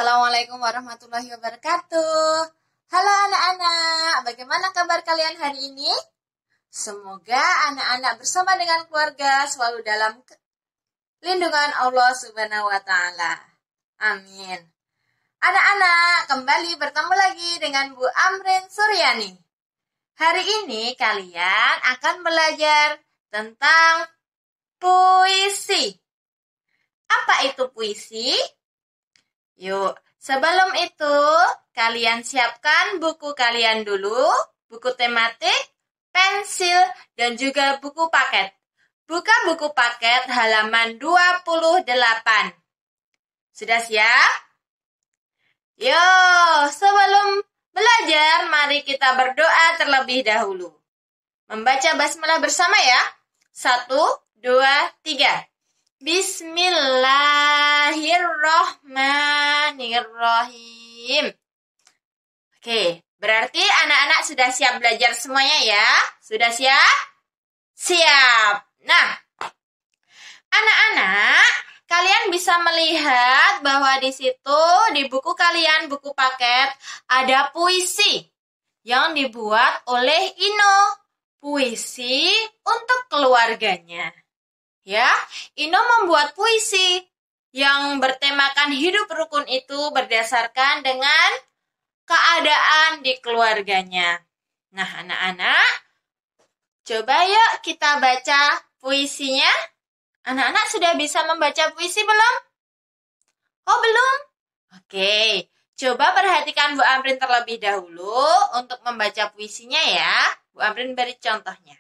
Assalamualaikum warahmatullahi wabarakatuh. Halo anak-anak, bagaimana kabar kalian hari ini? Semoga anak-anak bersama dengan keluarga selalu dalam lindungan Allah Subhanahu wa Ta'ala. Amin. Anak-anak, kembali bertemu lagi dengan Bu Amrin Suryani. Hari ini kalian akan belajar tentang puisi. Apa itu puisi? Yuk, sebelum itu, kalian siapkan buku kalian dulu, buku tematik, pensil, dan juga buku paket. Buka buku paket halaman 28. Sudah siap? Yuk, sebelum belajar, mari kita berdoa terlebih dahulu. Membaca basmalah bersama ya. 1, 2, 3. Bismillahirrohmanirrohim. Oke, berarti anak-anak sudah siap belajar semuanya ya? Sudah siap? Siap. Nah, anak-anak, kalian bisa melihat bahwa di situ, di buku kalian, buku paket, ada puisi yang dibuat oleh Ino. Puisi untuk keluarganya. Ya, Ino membuat puisi yang bertemakan hidup rukun itu berdasarkan dengan keadaan di keluarganya. Nah, anak-anak, coba yuk kita baca puisinya. Anak-anak sudah bisa membaca puisi belum? Oh, belum? Oke, coba perhatikan Bu Amrin terlebih dahulu untuk membaca puisinya ya. Bu Amrin beri contohnya.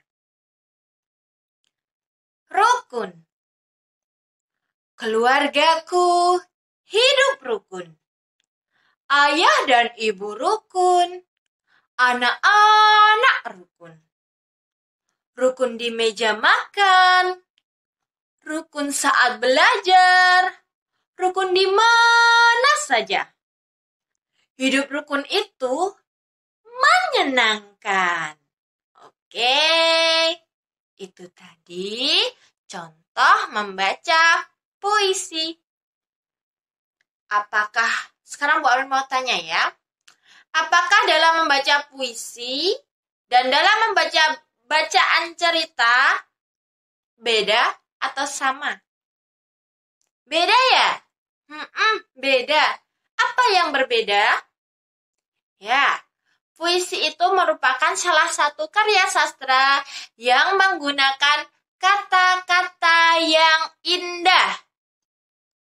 Rukun. Keluargaku hidup rukun. Ayah dan ibu rukun. Anak-anak rukun. Rukun di meja makan. Rukun saat belajar. Rukun di mana saja. Hidup rukun itu menyenangkan. Oke. Itu tadi contoh membaca puisi. Apakah, sekarang Bu Amrin mau tanya ya, apakah dalam membaca puisi dan dalam membaca bacaan cerita beda atau sama? Beda ya? Beda. Apa yang berbeda? Ya, puisi itu merupakan salah satu karya sastra yang menggunakan kata-kata yang indah.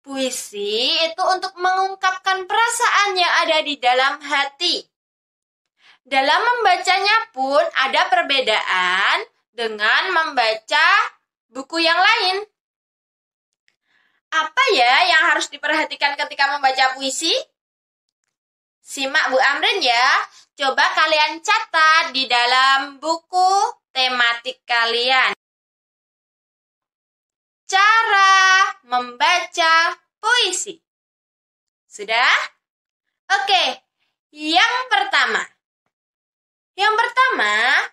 Puisi itu untuk mengungkapkan perasaan yang ada di dalam hati. Dalam membacanya pun ada perbedaan dengan membaca buku yang lain. Apa ya yang harus diperhatikan ketika membaca puisi? Simak Bu Amrin ya. Coba kalian catat di dalam buku tematik kalian. Cara membaca puisi. Sudah? Oke. Yang pertama,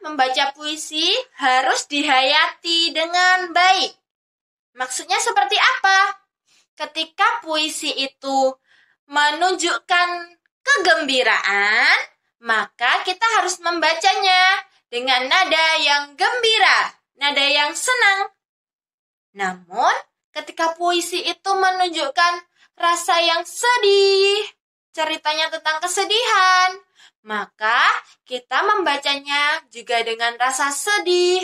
membaca puisi harus dihayati dengan baik. Maksudnya seperti apa? Ketika puisi itu menunjukkan kegembiraan, maka kita harus membacanya dengan nada yang gembira, nada yang senang. Namun, ketika puisi itu menunjukkan rasa yang sedih, ceritanya tentang kesedihan, maka kita membacanya juga dengan rasa sedih,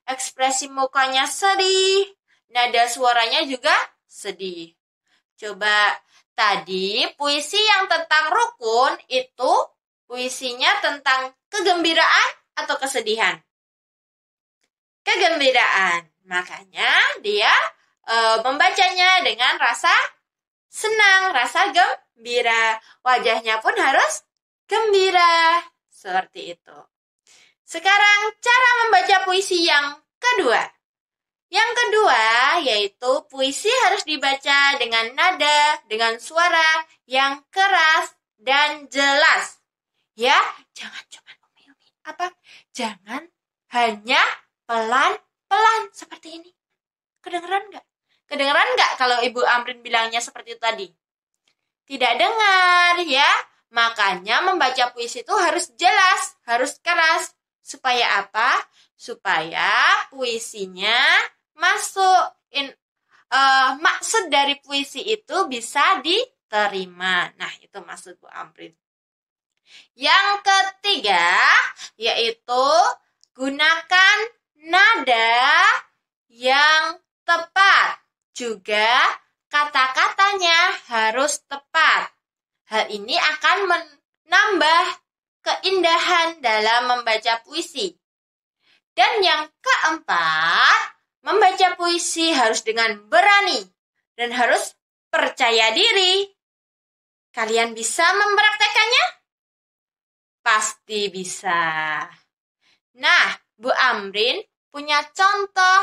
ekspresi mukanya sedih, nada suaranya juga sedih. Coba tadi puisi yang tentang rukun itu puisinya tentang kegembiraan atau kesedihan? Kegembiraan. Makanya dia membacanya dengan rasa senang, rasa gembira. Wajahnya pun harus gembira. Seperti itu. Sekarang cara membaca puisi yang kedua. Yang kedua yaitu puisi harus dibaca dengan nada, dengan suara yang keras dan jelas. Ya, jangan cuma umi-umi. Jangan hanya pelan-pelan seperti ini. Kedengeran nggak? Kedengeran nggak kalau Ibu Amrin bilangnya seperti itu tadi? tidak dengar ya. Makanya membaca puisi itu harus jelas, harus keras. Supaya apa? Supaya puisinya masuk. Maksud dari puisi itu bisa diterima. Nah, itu maksud Bu Amrin. Yang ketiga, yaitu gunakan nada yang tepat. Juga kata-katanya harus tepat. Hal ini akan menambah keindahan dalam membaca puisi. Dan yang keempat, membaca puisi harus dengan berani dan harus percaya diri. Kalian bisa mempraktekannya? Pasti bisa. Nah, Bu Amrin punya contoh.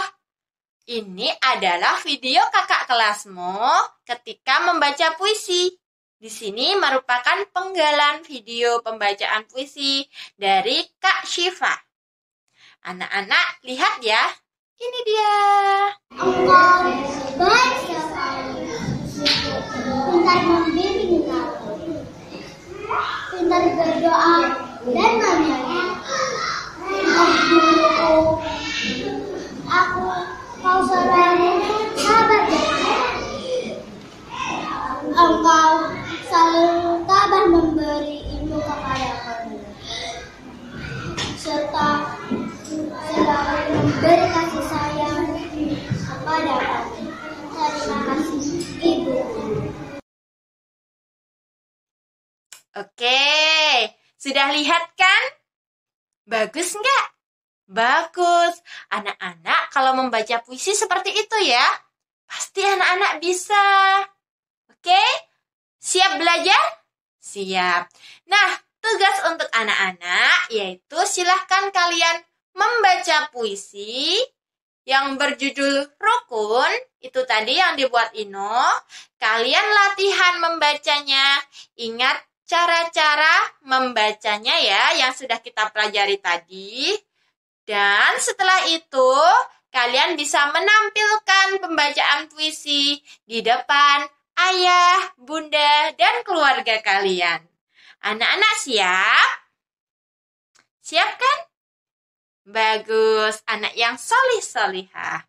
Ini adalah video kakak kelasmu ketika membaca puisi. Di sini merupakan penggalan video pembacaan puisi dari Kak Syifa. Anak-anak, lihat ya. Ini dia. Engkau baik sekali, pintar membimbing aku, pintar berdoa dan menyanyi. Aku mau selalu sabar dan engkau selalu tabah memberi ilmu kepada kami, serta selalu memberi kasih sayang kepada kami. Terima kasih, Ibu. Oke, sudah lihat kan? Bagus nggak? Bagus. Anak-anak kalau membaca puisi seperti itu ya, pasti anak-anak bisa. Oke? Siap belajar? Siap. Nah, tugas untuk anak-anak yaitu silahkan kalian membaca puisi yang berjudul Rukun, itu tadi yang dibuat Ino. Kalian latihan membacanya. Ingat cara-cara membacanya ya, yang sudah kita pelajari tadi. Dan setelah itu, kalian bisa menampilkan pembacaan puisi di depan ayah, bunda, dan keluarga kalian. Anak-anak siap? Siap kan? Bagus, anak yang solih-solihah.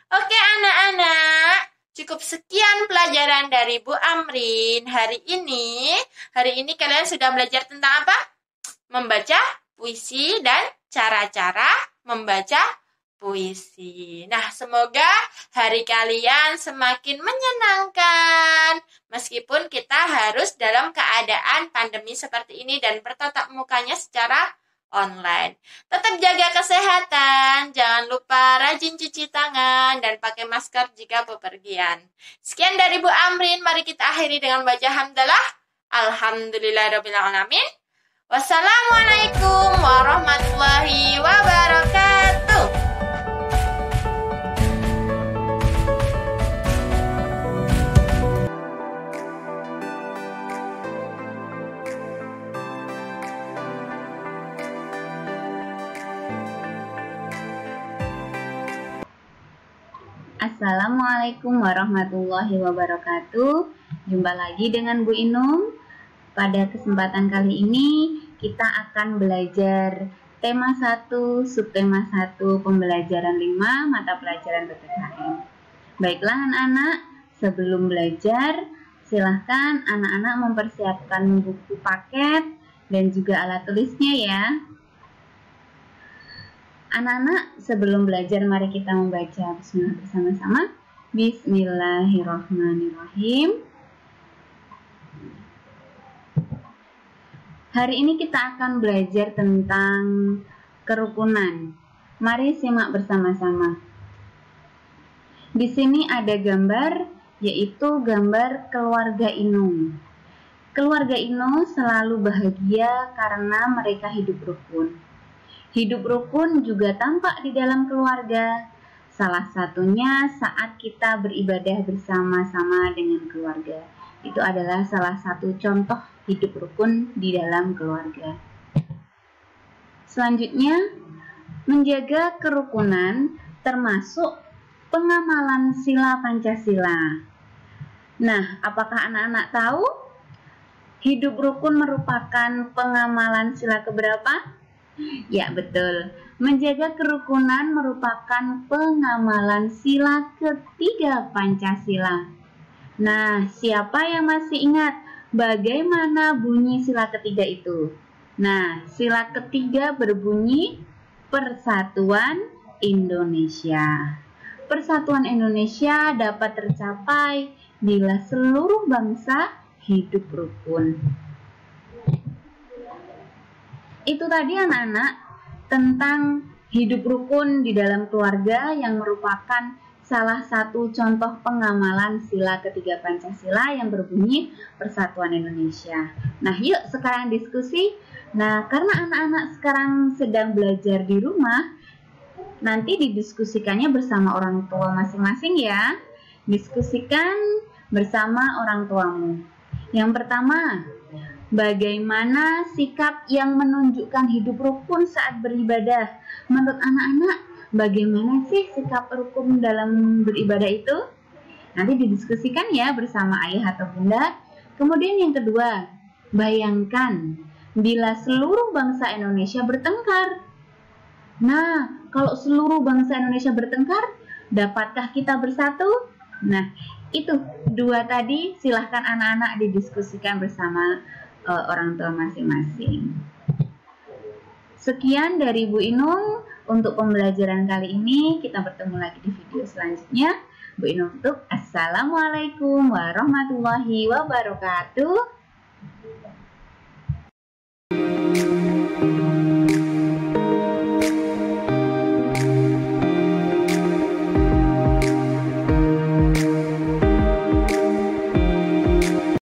Oke anak-anak, cukup sekian pelajaran dari Bu Amrin hari ini. Hari ini kalian sudah belajar tentang apa? Membaca puisi dan cara-cara membaca puisi. Nah, semoga hari kalian semakin menyenangkan. Meskipun kita harus dalam keadaan pandemi seperti ini dan bertatap mukanya secara online. Tetap jaga kesehatan, jangan lupa rajin cuci tangan dan pakai masker jika bepergian. Sekian dari Bu Amrin, mari kita akhiri dengan baca hamdalah. Alhamdulillahirabbil alamin. Wassalamualaikum warahmatullahi wabarakatuh. Assalamualaikum warahmatullahi wabarakatuh. Jumpa lagi dengan Bu Inung. Pada kesempatan kali ini kita akan belajar tema 1, subtema 1, pembelajaran 5, mata pelajaran PPKN. Baiklah anak-anak, sebelum belajar silahkan anak-anak mempersiapkan buku paket dan juga alat tulisnya ya. Anak-anak, sebelum belajar mari kita membaca bismillah bersama-sama. Bismillahirrahmanirrahim. Hari ini kita akan belajar tentang kerukunan. Mari simak bersama-sama. Di sini ada gambar, yaitu gambar keluarga Inung. Keluarga Inung selalu bahagia karena mereka hidup rukun. Hidup rukun juga tampak di dalam keluarga. Salah satunya saat kita beribadah bersama-sama dengan keluarga. Itu adalah salah satu contoh hidup rukun di dalam keluarga. Selanjutnya, menjaga kerukunan termasuk pengamalan sila Pancasila. Nah, apakah anak-anak tahu Hidup rukun merupakan pengamalan sila keberapa? Ya, betul. Menjaga kerukunan merupakan pengamalan sila ketiga Pancasila. Nah, siapa yang masih ingat bagaimana bunyi sila ketiga itu? Nah, sila ketiga berbunyi Persatuan Indonesia. Persatuan Indonesia dapat tercapai bila seluruh bangsa hidup rukun. Itu tadi anak-anak tentang hidup rukun di dalam keluarga yang merupakan salah satu contoh pengamalan sila ketiga Pancasila yang berbunyi Persatuan Indonesia. Nah, yuk sekarang diskusi. Nah, karena anak-anak sekarang sedang belajar di rumah, nanti didiskusikannya bersama orang tua masing-masing ya. Diskusikan bersama orang tuamu. Yang pertama, bagaimana sikap yang menunjukkan hidup rukun saat beribadah? Menurut anak-anak, bagaimana sih sikap rukun dalam beribadah itu? Nanti didiskusikan ya bersama ayah atau bunda. Kemudian yang kedua, bayangkan bila seluruh bangsa Indonesia bertengkar. Nah, kalau seluruh bangsa Indonesia bertengkar, dapatkah kita bersatu? Nah, itu dua tadi, silahkan anak-anak didiskusikan bersama orang tua masing-masing. Sekian dari Bu Inung untuk pembelajaran kali ini. Kita bertemu lagi di video selanjutnya. Bu Inung tutup. Assalamualaikum warahmatullahi wabarakatuh.